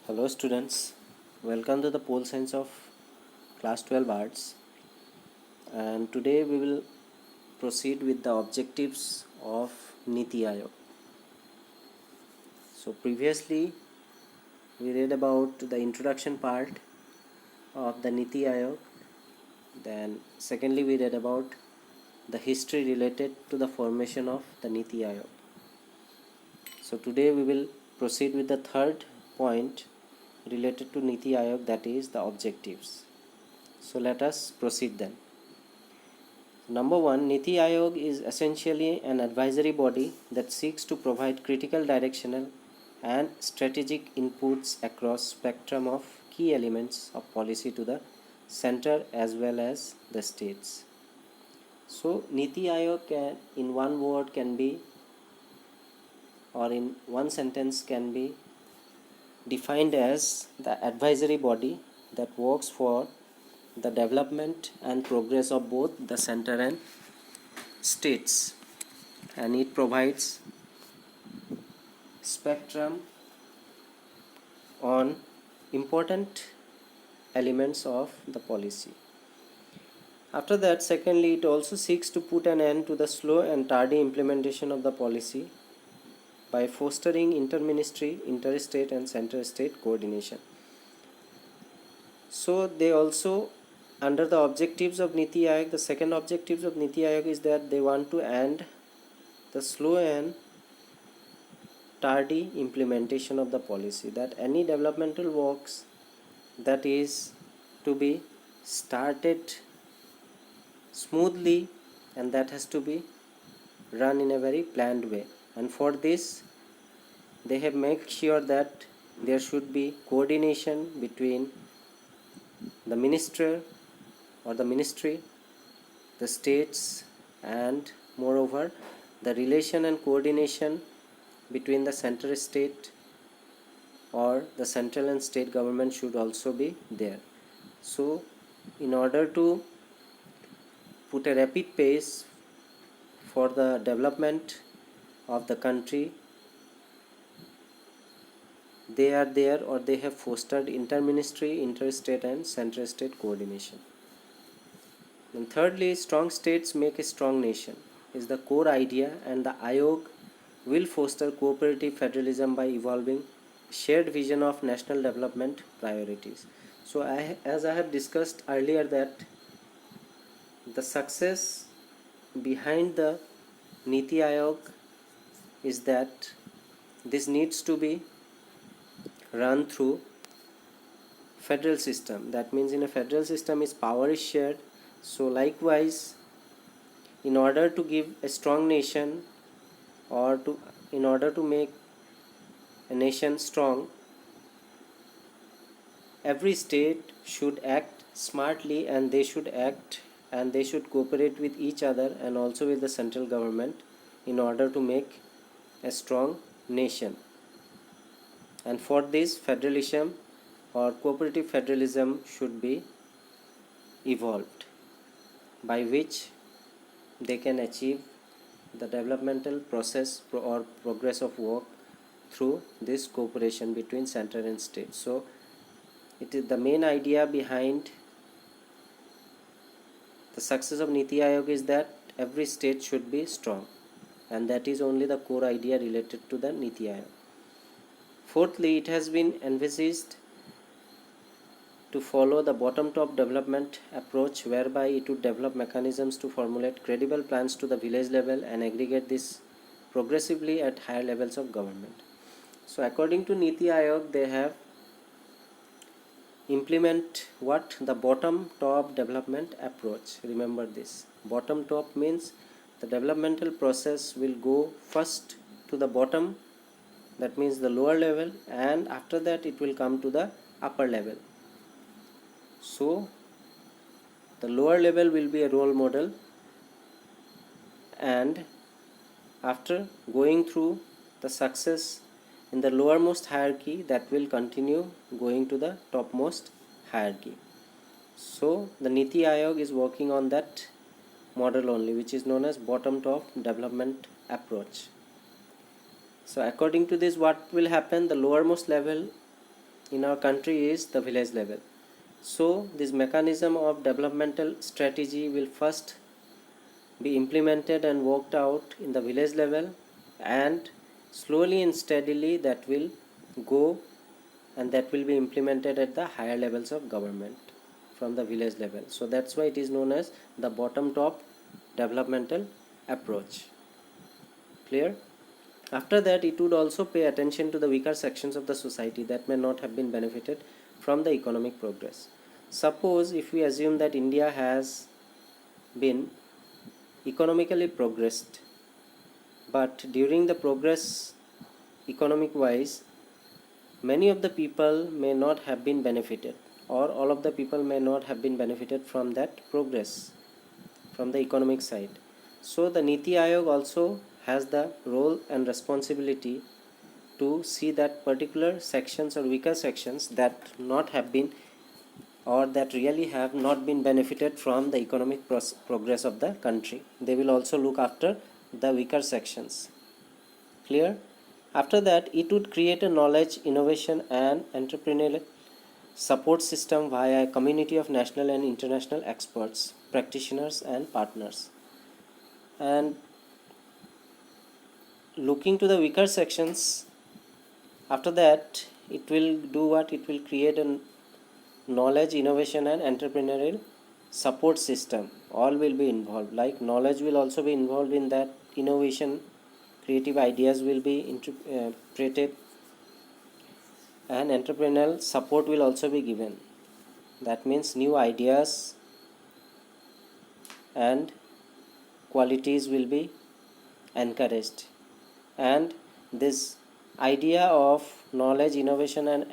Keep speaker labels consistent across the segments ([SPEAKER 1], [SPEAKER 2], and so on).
[SPEAKER 1] Hello students, welcome to the Pole Science of class 12 arts, and today we will proceed with the objectives of Niti Aayog. So previously we read about the introduction part of the Niti Aayog, then secondly we read about the history related to the formation of the Niti Aayog. So today we will proceed with the third point related to Niti Aayog, that is the objectives. So let us proceed then. Number one, Niti Aayog is essentially an advisory body that seeks to provide critical directional and strategic inputs across spectrum of key elements of policy to the center as well as the states. So Niti Aayog can, in one word can be, or in one sentence can be defined as the advisory body that works for the development and progress of both the center and states, and it provides spectrum on important elements of the policy. After that, secondly, it also seeks to put an end to the slow and tardy implementation of the policy by fostering inter-ministry, interstate and center-state coordination. So they also, under the objectives of Niti Aayog, the second objectives of Niti Aayog is that they want to end the slow and tardy implementation of the policy, that any developmental works that is to be started smoothly and that has to be run in a very planned way, and for this they have made sure that there should be coordination between the minister or the ministry, the states, and moreover the relation and coordination between the center state or the central and state government should also be there. So in order to put a rapid pace for the development of the country, they are there, or they have fostered inter-ministry, interstate and center-state coordination. And thirdly, strong states make a strong nation is the core idea, and the Aayog will foster cooperative federalism by evolving shared vision of national development priorities. So as I have discussed earlier, that the success behind the Niti Aayog is that this needs to be run through federal system. That means in a federal system is power is shared. So likewise, in order to give a strong nation, or in order to make a nation strong, every state should act smartly, and they should act and they should cooperate with each other and also with the central government in order to make a strong nation. And for this, federalism or cooperative federalism should be evolved, by which they can achieve the developmental process or progress of work through this cooperation between center and state. So it is the main idea behind the success of Niti Aayog is that every state should be strong, and that is only the core idea related to the Niti Aayog. Fourthly, it has been envisaged to follow the bottom-top development approach, whereby it would develop mechanisms to formulate credible plans to the village level and aggregate this progressively at higher levels of government. So according to Niti Aayog, they have implement what? The bottom-top development approach. Remember this. Bottom-top means the developmental process will go first to the bottom, that means the lower level, and after that it will come to the upper level. So the lower level will be a role model, and after going through the success in the lowermost hierarchy, that will continue going to the topmost hierarchy. So the Niti Aayog is working on that model only, which is known as bottom-top development approach. So according to this, what will happen? The lowermost level in our country is the village level. So this mechanism of developmental strategy will first be implemented and worked out in the village level, and slowly and steadily that will go, and that will be implemented at the higher levels of government from the village level. So that's why it is known as the bottom top developmental approach. Clear? After that, it would also pay attention to the weaker sections of the society that may not have been benefited from the economic progress. Suppose if we assume that India has been economically progressed, but during the progress economic wise, many of the people may not have been benefited, or all of the people may not have been benefited from that progress from the economic side. So the Niti Aayog also has the role and responsibility to see that particular sections or weaker sections that not have been, or that really have not been benefited from the economic progress of the country. They will also look after the weaker sections. Clear? After that, it would create a knowledge, innovation and entrepreneurial support system via a community of national and international experts, practitioners and partners. And looking to the weaker sections, after that it will do what? It will create a knowledge, innovation and entrepreneurial support system. All will be involved, like knowledge will also be involved in that, innovation, creative ideas will be interpreted, and entrepreneurial support will also be given. That means new ideas and qualities will be encouraged, and this idea of knowledge, innovation and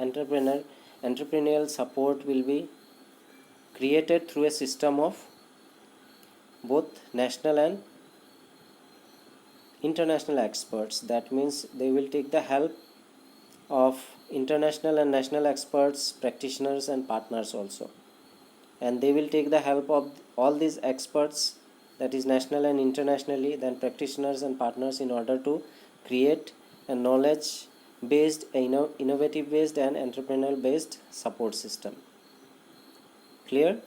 [SPEAKER 1] entrepreneurial support will be created through a system of both national and international experts. That means they will take the help of international and national experts, practitioners and partners also, and they will take the help of all these experts, that is national and internationally, then practitioners and partners, in order to create a knowledge based, innovative based and entrepreneurial based support system. Clear?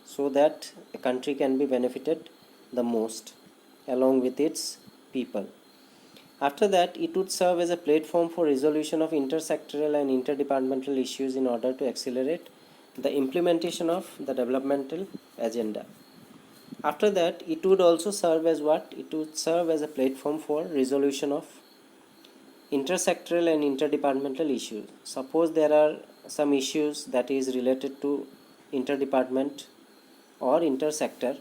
[SPEAKER 1] So that a country can be benefited the most along with its people. After that, it would serve as a platform for resolution of intersectoral and interdepartmental issues in order to accelerate the implementation of the developmental agenda. After that, it would also serve as what? It would serve as a platform for resolution of intersectoral and interdepartmental issues. Suppose there are some issues that is related to interdepartment or intersector,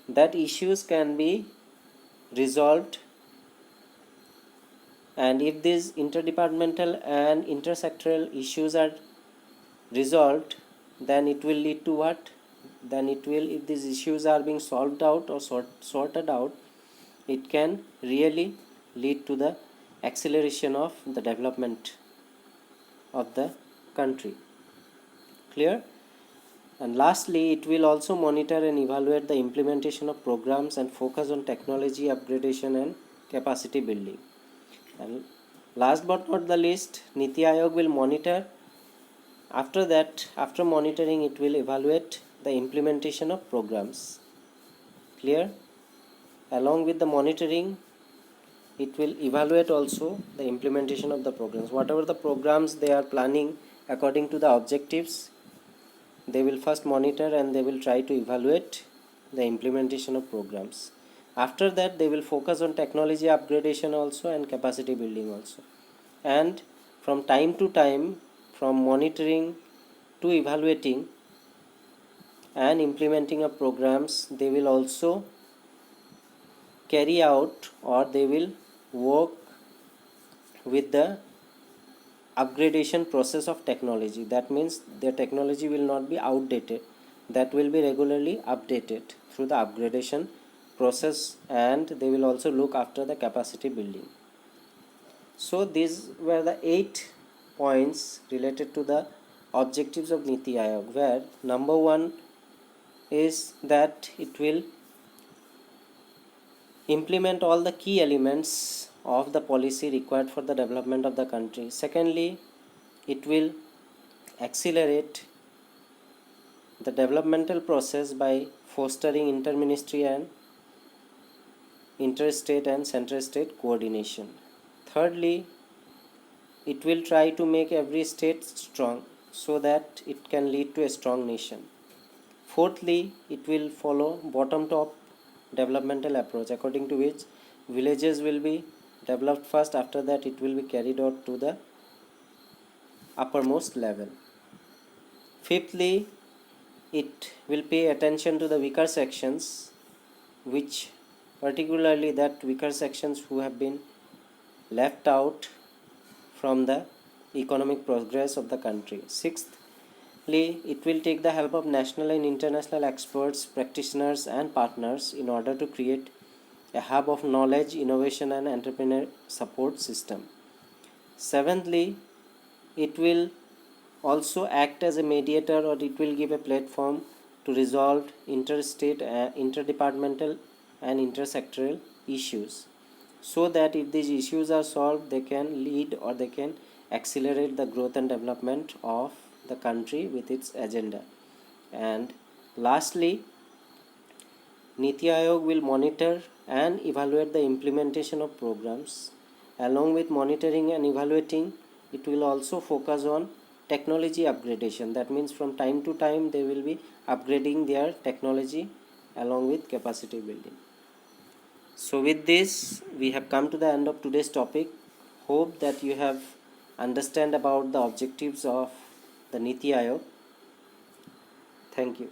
[SPEAKER 1] that issues can be resolved, and if these interdepartmental and intersectoral issues are resolved, then it will lead to what? Then it will, if these issues are being solved out or sorted out, it can really lead to the acceleration of the development of the country. Clear? And lastly, it will also monitor and evaluate the implementation of programs and focus on technology upgradation and capacity building. And last but not the least, Niti Aayog will monitor. After that, after monitoring, it will evaluate the implementation of programs. Clear? Along with the monitoring, it will evaluate also the implementation of the programs. Whatever the programs they are planning according to the objectives, they will first monitor and they will try to evaluate the implementation of programs. After that, they will focus on technology upgradation also and capacity building also. And from time to time, from monitoring to evaluating and implementing of programs, they will also carry out, or they will work with the upgradation process of technology. That means their technology will not be outdated, that will be regularly updated through the upgradation process, and they will also look after the capacity building. So these were the 8 points related to the objectives of Niti Aayog, where number 1 is that it will implement all the key elements of the policy required for the development of the country. Secondly, it will accelerate the developmental process by fostering interministry and interstate and center-state coordination. Thirdly, it will try to make every state strong so that it can lead to a strong nation. Fourthly, it will follow bottom-top developmental approach, according to which villages will be developed first, after that it will be carried out to the uppermost level. Fifthly, it will pay attention to the weaker sections, which particularly that weaker sections who have been left out from the economic progress of the country. Sixthly, it will take the help of national and international experts, practitioners and partners in order to create a hub of knowledge, innovation and entrepreneur support system. Seventhly, it will also act as a mediator, or it will give a platform to resolve interstate, interdepartmental and intersectoral issues, so that if these issues are solved, they can lead or they can accelerate the growth and development of the country with its agenda. And lastly, Niti Aayog will monitor and evaluate the implementation of programs. Along with monitoring and evaluating, it will also focus on technology upgradation. That means from time to time they will be upgrading their technology along with capacity building. So with this, we have come to the end of today's topic. Hope that you have understand about the objectives of the Niti Aayog. Thank you.